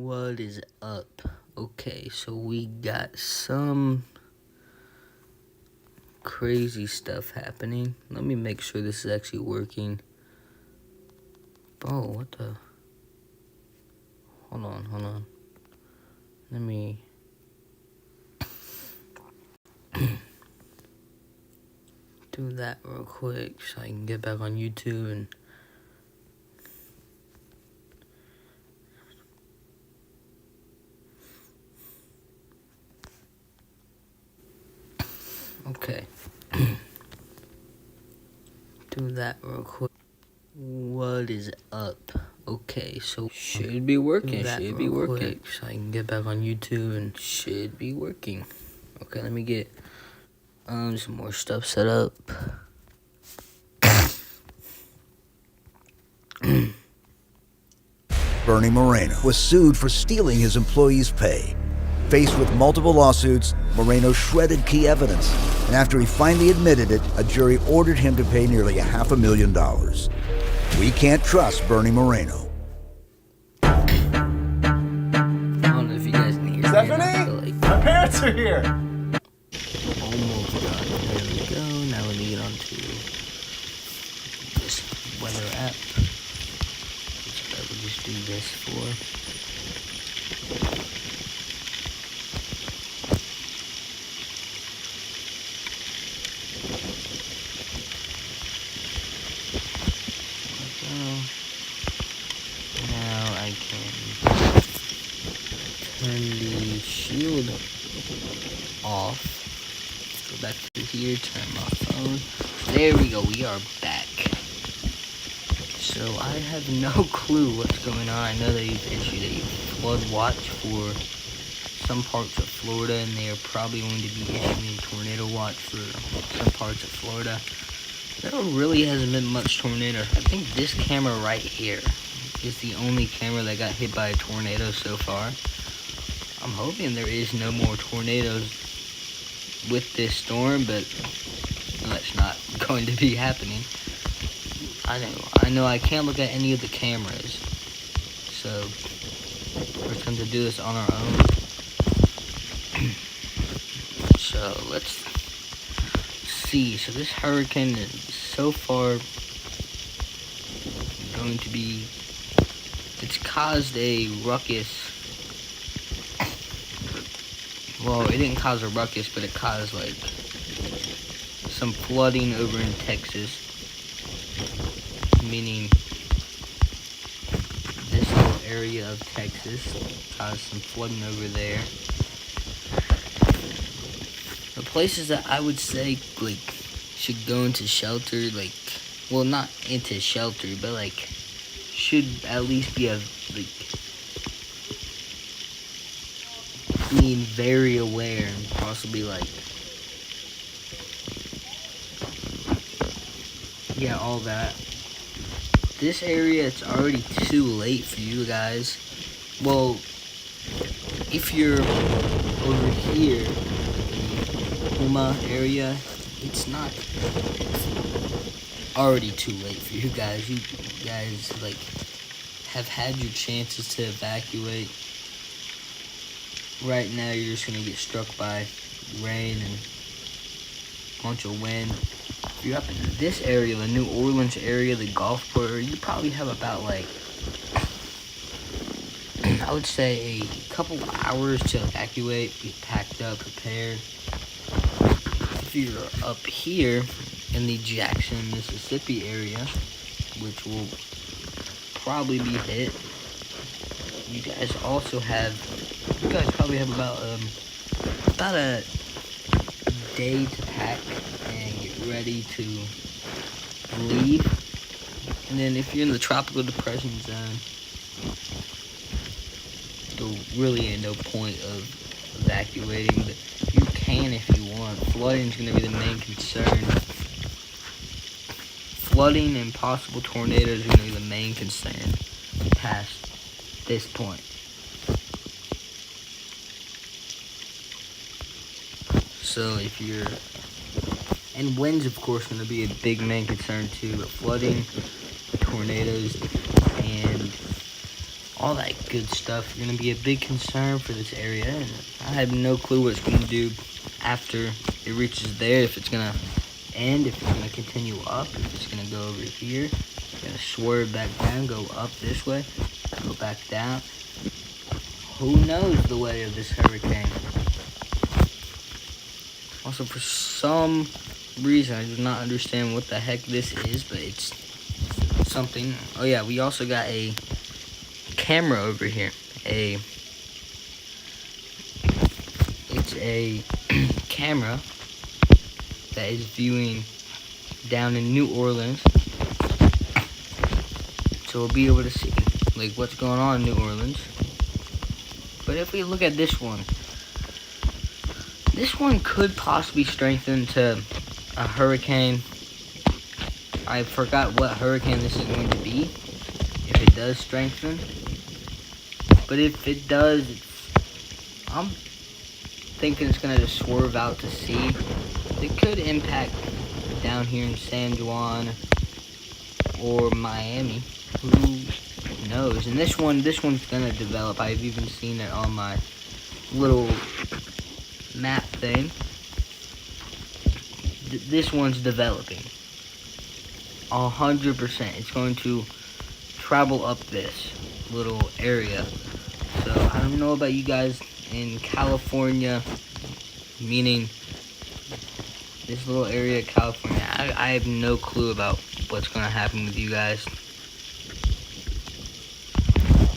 What is up? Okay, so we got some crazy stuff happening. Let me make sure this is actually working. Oh, what the? Hold on. Let me... do that real quick so I can get back on YouTube and... Okay. Do that real quick. What is up? Okay, so should be working. Should be working. So I can get back on YouTube and should be working. Okay, let me get some more stuff set up. Bernie Moreno was sued for stealing his employees' pay. Faced with multiple lawsuits, Moreno shredded key evidence, and after he finally admitted it, a jury ordered him to pay nearly $500,000. We can't trust Bernie Moreno. I don't know if you guys can hear Stephanie? My parents are here! Almost done. There we go. Now we need to get onto this weather app. Which I would just do this for. Now I can turn the shield off. Go back to here, turn my phone. There we go, we are back. So I have no clue what's going on. I know they've issued a flood watch for some parts of Florida, and they are probably going to be issuing a tornado watch for some parts of Florida. There really hasn't been much tornado. I think this camera right here is the only camera that got hit by a tornado so far. I'm hoping there is no more tornadoes with this storm, but that's not going to be happening. I know I can't look at any of the cameras, so we're just going to do this on our own. So let's see. So this hurricane is so far going to be, it's caused a ruckus. Well, it didn't cause a ruckus, but it caused like some flooding over in Texas. Meaning this whole area of Texas caused some flooding over there. The places that I would say like should go into shelter, like, well, not into shelter, but like should at least be being very aware and possibly like, yeah, all that. This area, it's already too late for you guys. Well, if you're over here, Puma area, it's not already too late for you guys. You guys, like, have had your chances to evacuate. Right now, you're just gonna get struck by rain and a bunch of wind. If you're up in this area, the New Orleans area, the Gulfport area, you probably have about like, I would say a couple hours to evacuate, be packed up, prepared. If you're up here in the Jackson, Mississippi area, which will probably be hit, you guys probably have about a day to pack and get ready to leave. And then if you're in the tropical depression zone, there really ain't no point of evacuating, but you can if you want. Flooding is going to be the main concern. Flooding and possible tornadoes are going to be the main concern past this point. So if you're, and winds of course going to be a big main concern too, but flooding, tornadoes, and all that good stuff are going to be a big concern for this area, and I have no clue what it's going to do after it reaches there, if it's going to end, if it's going to continue up, if it's going to go over here, it's going to swerve back down, go up this way, go back down. Who knows the way of this hurricane? Also, for some reason, I do not understand what the heck this is, but it's something. Oh yeah, we also got a camera over here. It's a camera that is viewing down in New Orleans, so we'll be able to see like what's going on in New Orleans. But if we look at this one could possibly strengthen to a hurricane. I forgot what hurricane this is going to be, if it does strengthen. But if it does, I'm thinking it's going to just swerve out to sea. It could impact down here in San Juan or Miami. Who knows? And this one's going to develop. I've even seen it on my little map thing. This one's developing. 100%. It's going to travel up this little area. So I don't know about you guys in California, meaning this little area of California. I have no clue about what's going to happen with you guys.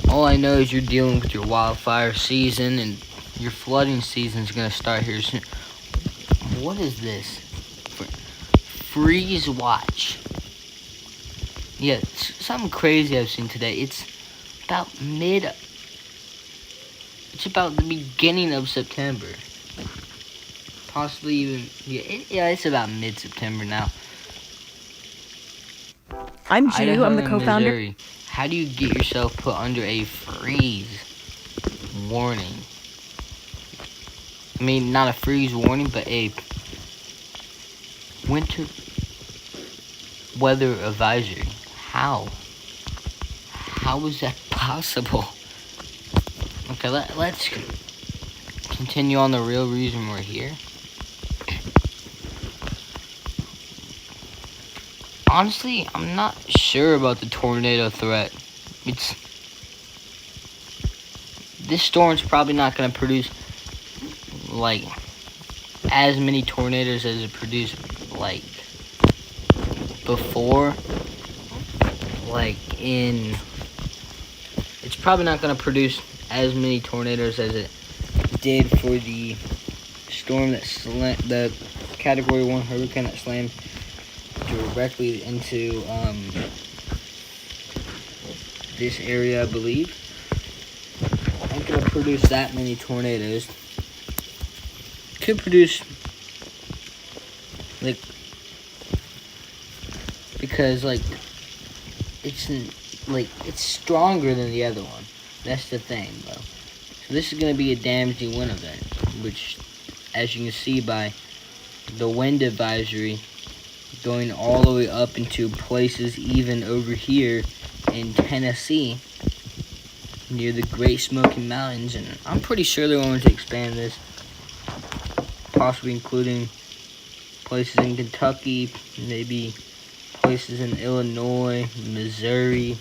All I know is you're dealing with your wildfire season, and your flooding season is going to start here soon. What is this? Freeze watch. Yeah, something crazy I've seen today. It's about the beginning of September. Possibly even, it's about mid-September now. I'm Ju, I'm the co-founder. Missouri. How do you get yourself put under a freeze warning? I mean, not a freeze warning, but a winter weather advisory. How is that possible? Okay, let's continue on the real reason we're here. Honestly, I'm not sure about the tornado threat. This storm's probably not going to produce like as many tornadoes as it produced like before. It's probably not going to produce as many tornadoes as it did for the storm that the Category 1 hurricane that slammed directly into this area, I believe. Not going to produce that many tornadoes. Could produce because it's stronger than the other one. That's the thing, though. So this is going to be a damaging wind event, which, as you can see by the wind advisory, going all the way up into places even over here in Tennessee, near the Great Smoky Mountains, and I'm pretty sure they're going to expand this, possibly including places in Kentucky, maybe places in Illinois, Missouri,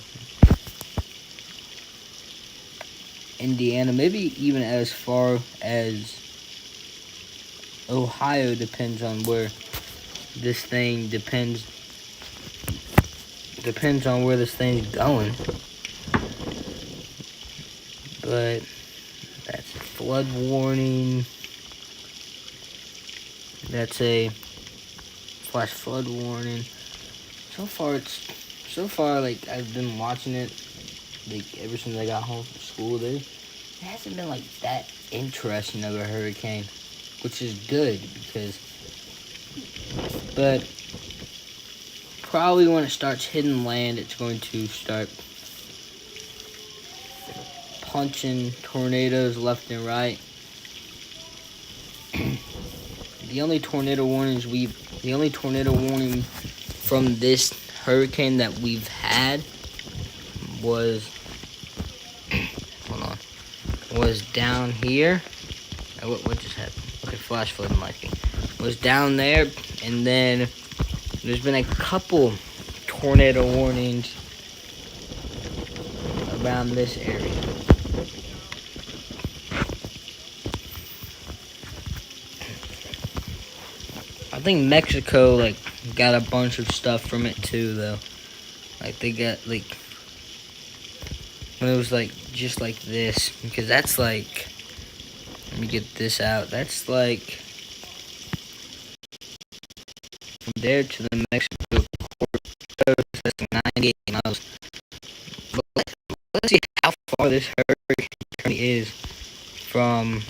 Indiana, maybe even as far as Ohio. Depends on where this thing depends on where this thing's going. But that's a flood warning. That's a flash flood warning. So far, like, I've been watching it, like, ever since I got home from school. It hasn't been, like, that interesting of a hurricane, which is good, but probably when it starts hitting land, it's going to start punching tornadoes left and right. The only tornado warning from this hurricane that we've had was was down here. What just happened? Okay, flash flood and lightning. Was down there, and then there's been a couple tornado warnings around this area. I think Mexico, like, got a bunch of stuff from it too, though. Like, they got, like, when it was, like, just like this. Because that's, like, let me get this out. That's, like, from there to the Mexico coast, that's 98 miles. But let's see how far this hurricane is from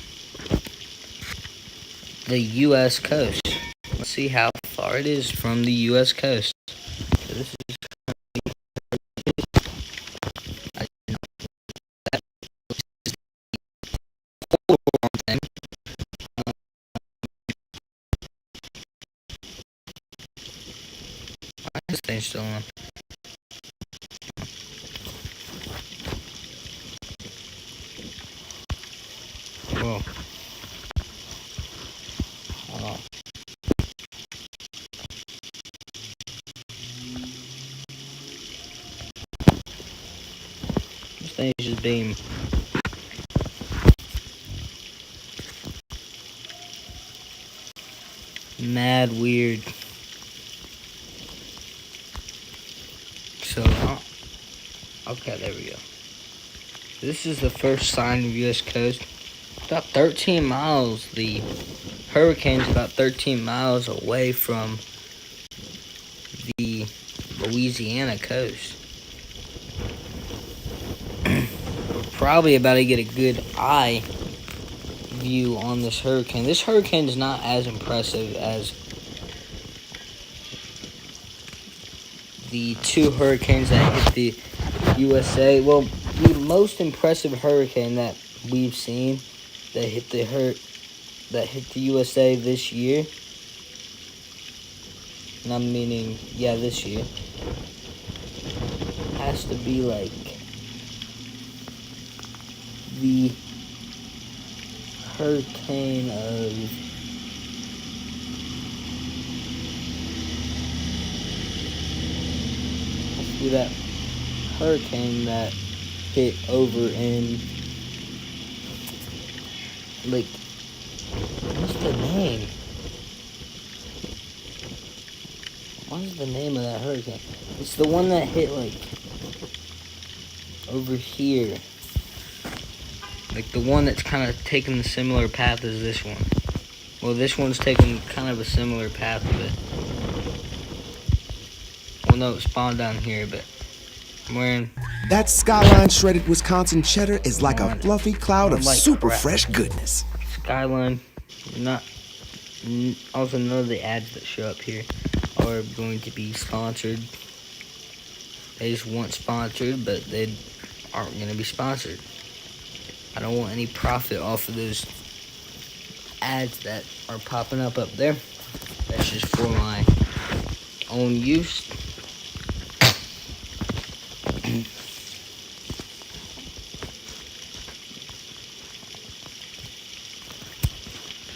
the U.S. coast. Let's see how far it is from the U.S. coast. So this is thing. Why is this thing still on? Whoa. Hold on. This thing is just being mad weird. So, okay, there we go. This is the first sign of U.S. coast. About 13 miles. The hurricane's about 13 miles away from the Louisiana coast. We're probably about to get a good eye view on this hurricane. This hurricane is not as impressive as the two hurricanes that hit the USA. Well, the most impressive hurricane that we've seen that hit the USA this year, and I'm meaning, yeah, this year, has to be like the hurricane of that hurricane that hit over in, like, what's the name? What is the name of that hurricane? It's the one that hit, like, over here. Like, the one that's kind of taking the similar path as this one. Well, this one's taking kind of a similar path, but... Well, no, it spawned down here, but... I'm wearing... That Skyline shredded Wisconsin cheddar is like a fluffy cloud of super fresh goodness. Skyline, also none of the ads that show up here are going to be sponsored. They just want sponsored, but they aren't going to be sponsored. I don't want any profit off of those ads that are popping up there. That's just for my own use.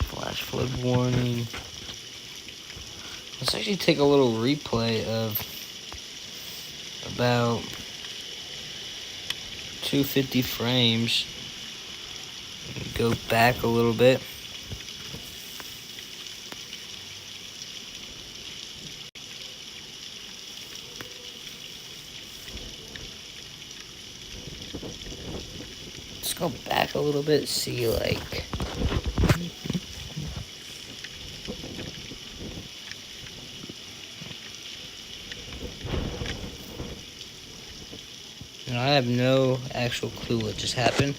Flash flood warning. Let's actually take a little replay of about 250 frames. Go back a little bit. Let's go back a little bit, see, like... I have no actual clue what just happened.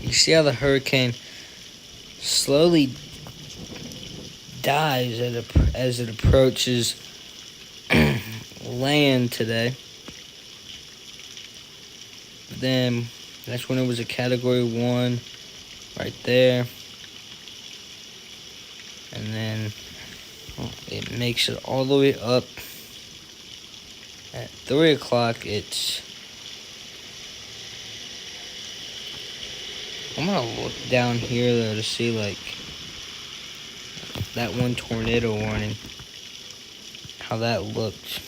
You see how the hurricane slowly dies as it approaches land today. Then that's when it was a Category 1 right there. and then it makes it all the way up. At 3 o'clock, I'm gonna look down here though to see like that one tornado warning, how that looked.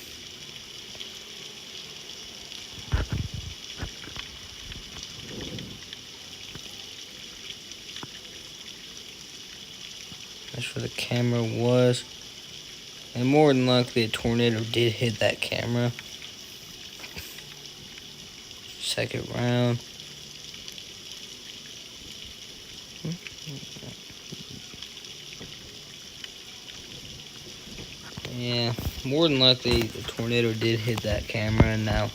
That's where the camera was. And more than likely, a tornado did hit that camera. Second round. Yeah, more than likely, the tornado did hit that camera, and now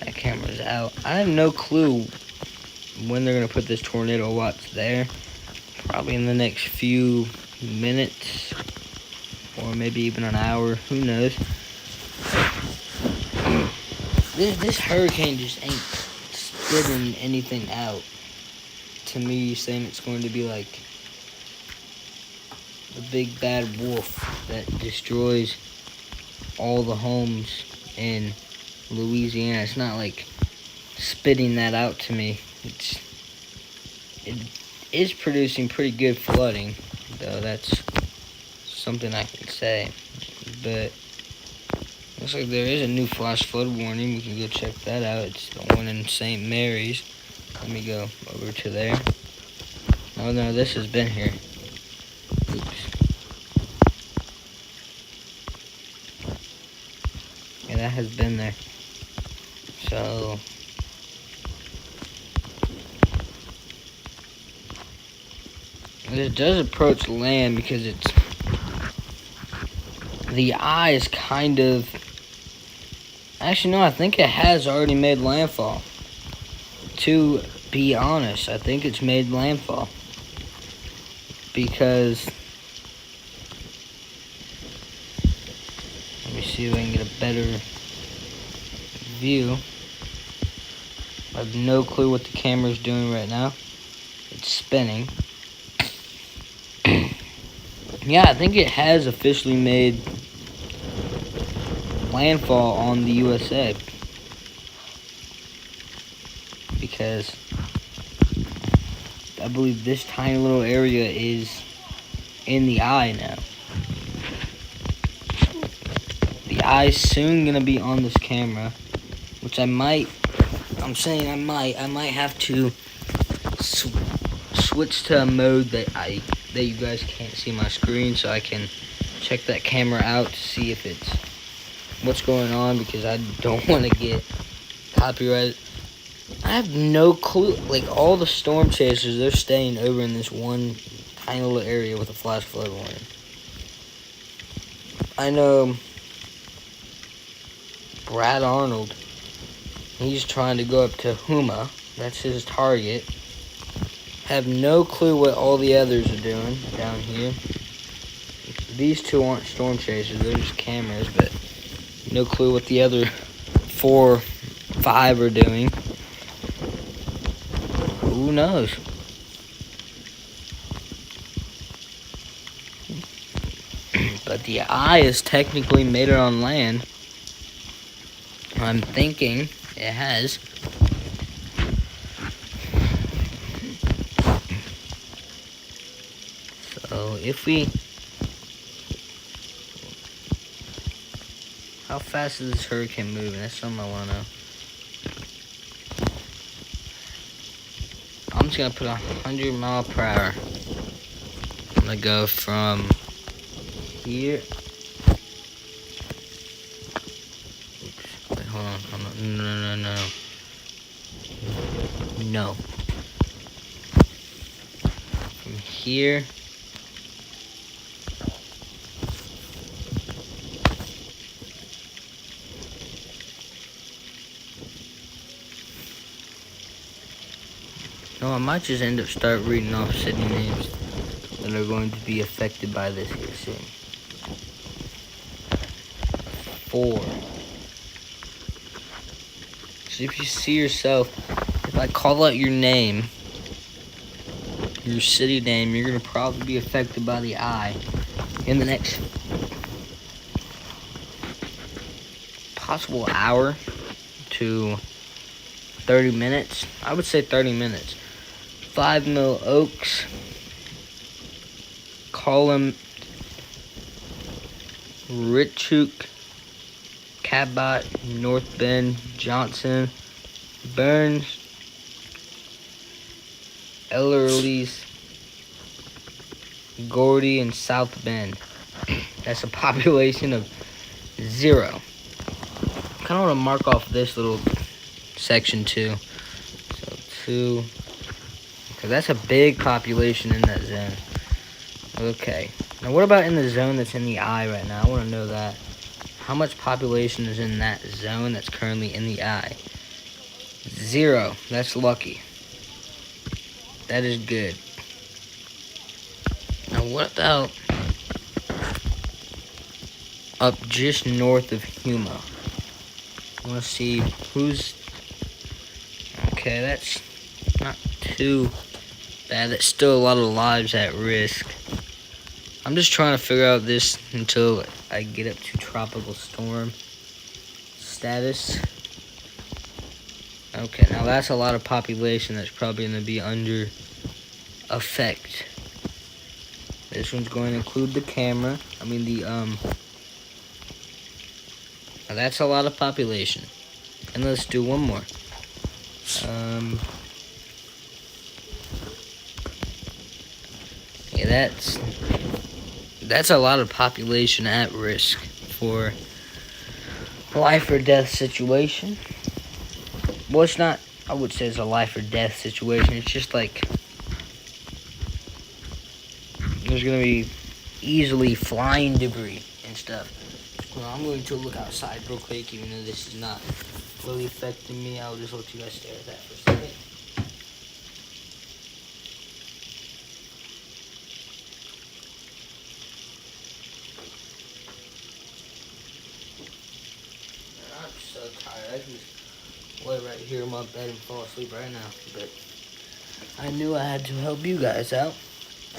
that camera's out. I have no clue when they're going to put this tornado watch there. Probably in the next few minutes, or maybe even an hour, who knows. This hurricane just ain't spitting anything out. To me, saying it's going to be like the big bad wolf that destroys all the homes in Louisiana. It's not like spitting that out to me. It is producing pretty good flooding, though. That's something I can say. But looks like there is a new flash flood warning. We can go check that out. It's the one in St. Mary's. Let me go over to there. Oh no, this has been here. Oops. Yeah, that has been there. So it does approach land because the eye is kind of, actually no, I think it has already made landfall. To be honest, I think it's made landfall because, let me see if I can get a better view. I have no clue what the camera's doing right now. It's spinning. Yeah, I think it has officially made landfall on the USA. Because I believe this tiny little area is in the eye now. The eye's soon gonna be on this camera, which I might have to switch to a mode that you guys can't see my screen, so I can check that camera out to see if it's what's going on, because I don't want to get copyrighted. I have no clue. Like, all the storm chasers, they're staying over in this one tiny little area with a flash flood warning. I know Brad Arnold, he's trying to go up to Huma. That's his target. Have no clue what all the others are doing down here. These two aren't storm chasers, they're just cameras, but no clue what the other 4, 5 are doing. Who knows? But the eye has technically made it on land. I'm thinking it has. So if we... How fast is this hurricane moving? That's something I want to know. I'm just going to put 100 miles per hour. I'm going to go from here. Oops. Wait, hold on. No. From here. No, I might just end up start reading off city names that are going to be affected by this here soon. 4. So if you see yourself, if I call out your name your city name, you're gonna probably be affected by the eye in the next possible hour to 30 minutes. I would say 30 minutes. 5 Mill Oaks, Colum, Richook, Cabot, North Bend, Johnson, Burns, Ellerly's, Gordy, and South Bend. That's a population of 0. I kind of want to mark off this little section too. So 2, because that's a big population in that zone. Okay. Now what about in the zone that's in the eye right now? I want to know that. How much population is in that zone that's currently in the eye? 0. That's lucky. That is good. Now what about up just north of Huma? I want to see who's... Okay, that's not too bad. That's still a lot of lives at risk. I'm just trying to figure out this until I get up to tropical storm status. Okay, now that's a lot of population that's probably going to be under effect. This one's going to include the camera. Now that's a lot of population. And let's do one more. Yeah, that's a lot of population at risk for life or death situation. Well, it's not, I would say it's a life or death situation. It's just like there's going to be easily flying debris and stuff. Well, I'm going to look outside real quick, even though this is not really affecting me. I'll just let you guys stare at that for a second. I'm so tired. I can just lay right here in my bed and fall asleep right now. But I knew I had to help you guys out,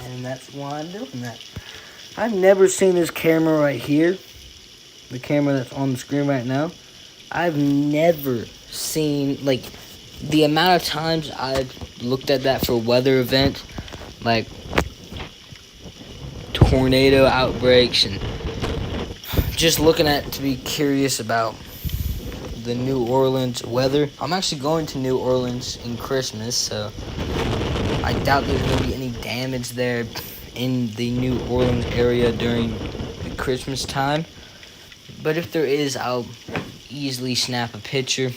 and that's why I'm doing that. I've never seen this camera right here, the camera that's on the screen right now. I've never seen, like, the amount of times I've looked at that for weather events, like tornado outbreaks, and just looking at to be curious about the New Orleans weather. I'm actually going to New Orleans in Christmas, so I doubt there's going to be any damage there in the New Orleans area during the Christmas time. But if there is, I'll easily snap a picture.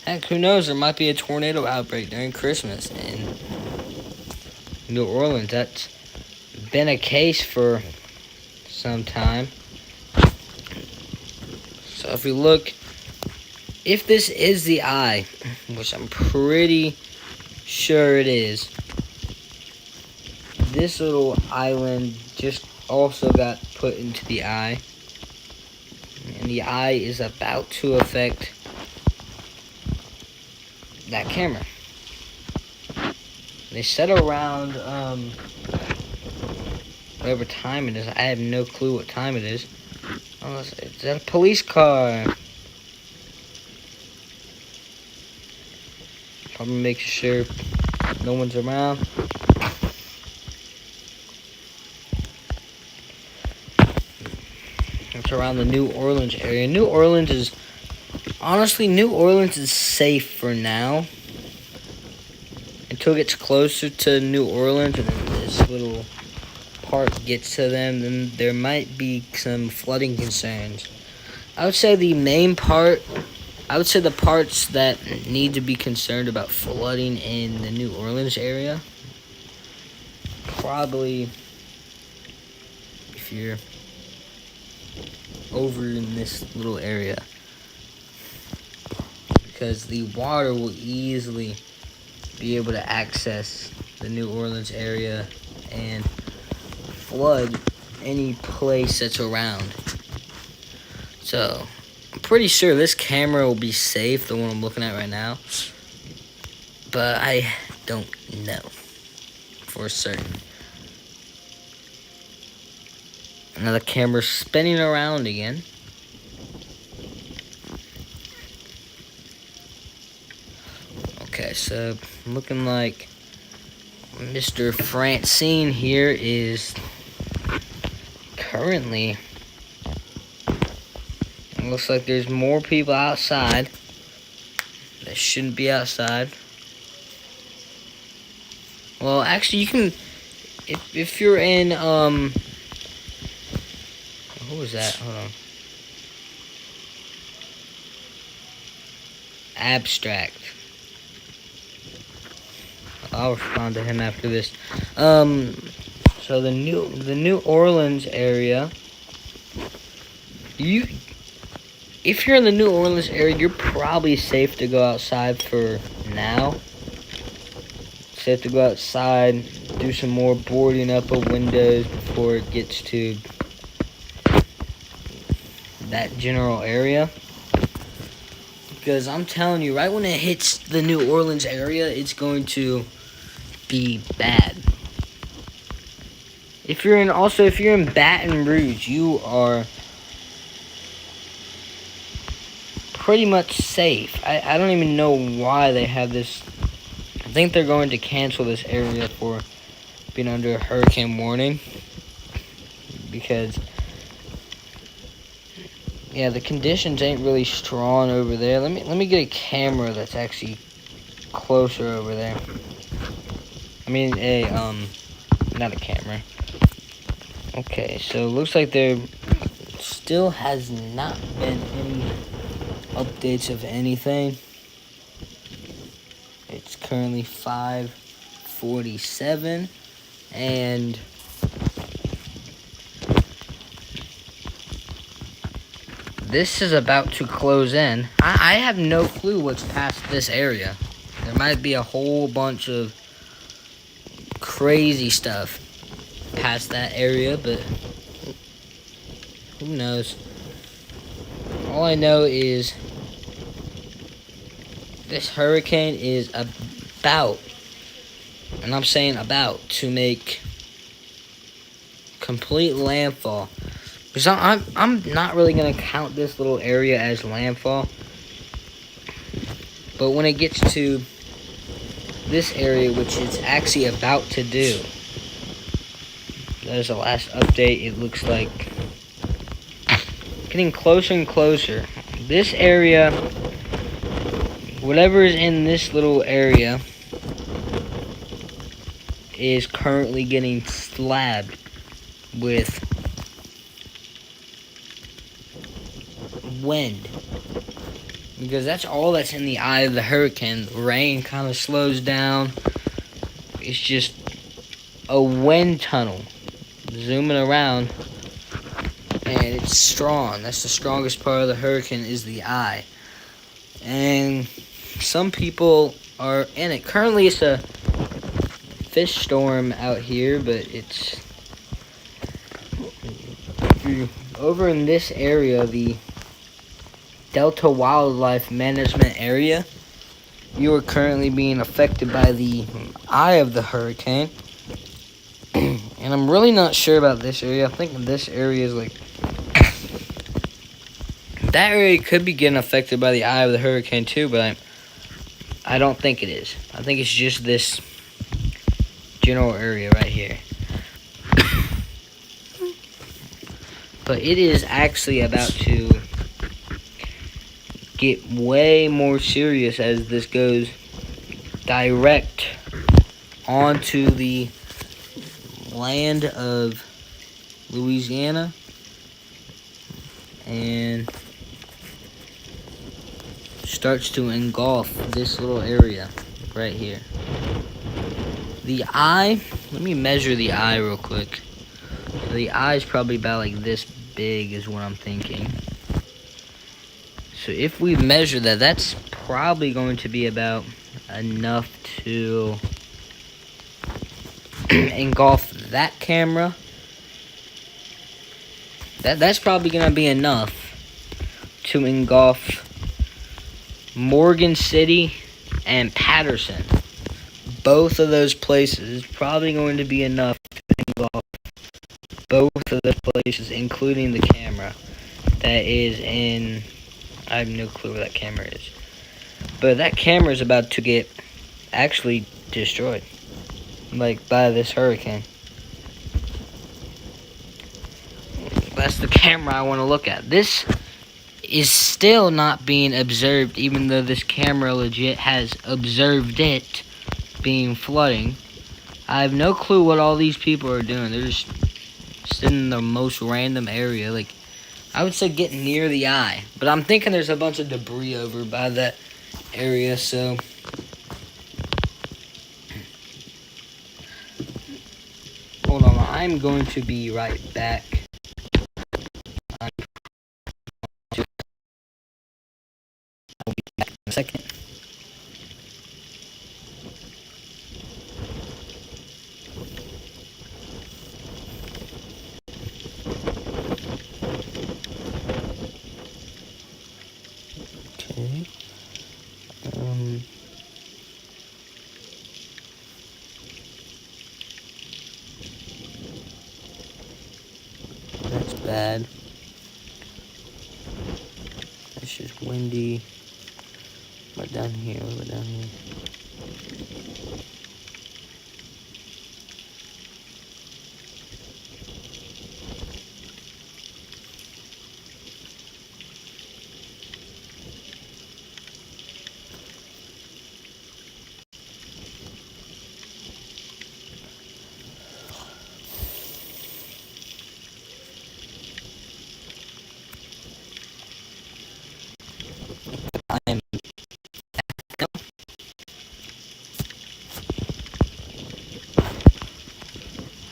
Heck, who knows? There might be a tornado outbreak during Christmas in New Orleans. That's been a case for some time. So if we look, if this is the eye, which I'm pretty sure it is, this little island just also got put into the eye. And the eye is about to affect that camera. They said around whatever time it is. I have no clue what time it is. Oh, is that a police car? Probably making sure no one's around. It's around the New Orleans area. New Orleans is safe for now. Until it gets closer to New Orleans and then this little part gets to them, then there might be some flooding concerns. I would say the parts that need to be concerned about flooding in the New Orleans area, probably if you're over in this little area, because the water will easily be able to access the New Orleans area and flood any place that's around. So I'm pretty sure this camera will be safe, the one I'm looking at right now, but I don't know for certain. Now the camera's spinning around again. Okay, so looking like Mr. Francine here is currently, it looks like there's more people outside that shouldn't be outside. Well, actually, you can, if you're in, who was that? Hold on. Abstract. I'll respond to him after this. So the New Orleans area, if you're in the New Orleans area, you're probably safe to go outside for now. Safe to go outside, do some more boarding up of windows before it gets to that general area. Because I'm telling you, right when it hits the New Orleans area, it's going to be bad. If you're in Baton Rouge, you are pretty much safe. I don't even know why they have this. I think they're going to cancel this area for being under a hurricane warning, because yeah, the conditions ain't really strong over there. Let me get a camera that's actually closer over there. I mean not a camera. Okay, so it looks like there still has not been any updates of anything. It's currently 5:47, and this is about to close in. I have no clue what's past this area. There might be a whole bunch of crazy stuff past that area, but who knows? All I know is this hurricane is about, and I'm saying about, to make complete landfall. Because I'm not really going to count this little area as landfall. But when it gets to this area, which it's actually about to do, that is the last update. It looks like getting closer and closer. This area, whatever is in this little area, is currently getting slabbed with wind, because that's all that's in the eye of the hurricane. The rain kind of slows down. It's just a wind tunnel zooming around, and it's strong. That's the strongest part of the hurricane, is the eye. And some people are in it. Currently it's a fish storm out here, but it's over in this area, the Delta Wildlife Management area. You are currently being affected by the eye of the hurricane. And I'm really not sure about this area. I think this area is like, that area could be getting affected by the eye of the hurricane too, but I don't think it is. I think it's just this general area right here. But it is actually about to get way more serious as this goes direct onto the land of Louisiana and starts to engulf this little area right here. The eye, let me measure the eye real quick. The eye is probably about like this big is what I'm thinking. So if we measure that, that's probably going to be about enough to engulf that camera. That's probably going to be enough to engulf Morgan City and Patterson. both of those places is probably going to be enough to involve both of those places, including the camera that is in... I have no clue where that camera is. But that camera is about to get actually destroyed. Like, by this hurricane. That's the camera I want to look at. This is still not being observed, even though this camera legit has observed it being flooding. I have no clue what all these people are doing. They're just sitting in the most random area. Like, I would say get near the eye. But I'm thinking there's a bunch of debris over by that area, so... Hold on, I'm going to be right back. I'll be back in a second. Okay. That's bad. It's just windy. What down here? What down here? I'm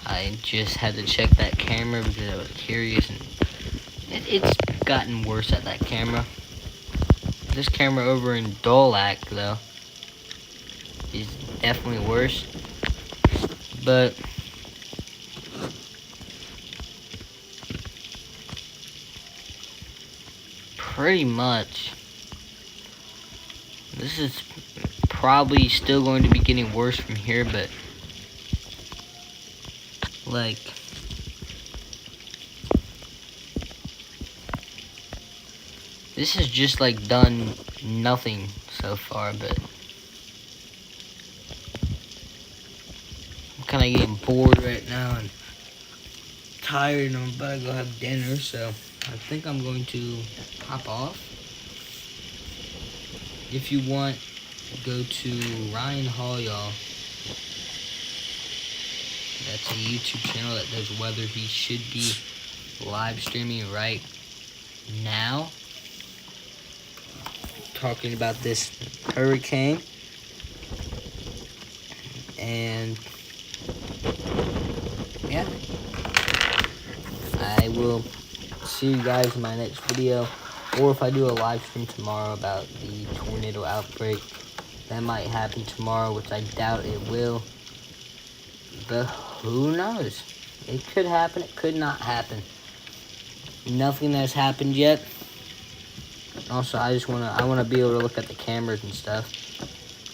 I just had to check that camera because I was curious, and it's gotten worse at that camera. This camera over in Dolac, though, is definitely worse. But pretty much, this is probably still going to be getting worse from here, but like, this has just like done nothing so far, but I'm kind of getting bored right now and tired, and I'm about to go have dinner, so I think I'm going to hop off. If you want, go to Ryan Hall, y'all. That's a YouTube channel that does weather. He should be live streaming right now, talking about this hurricane. And yeah, I will see you guys in my next video, or if I do a live stream tomorrow about the tornado outbreak. That might happen tomorrow, which I doubt it will, but who knows? It could happen, it could not happen. Nothing has happened yet. Also, I wanna be able to look at the cameras and stuff.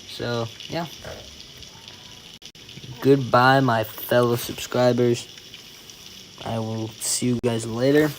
So yeah, goodbye, my fellow subscribers. I will see you guys later.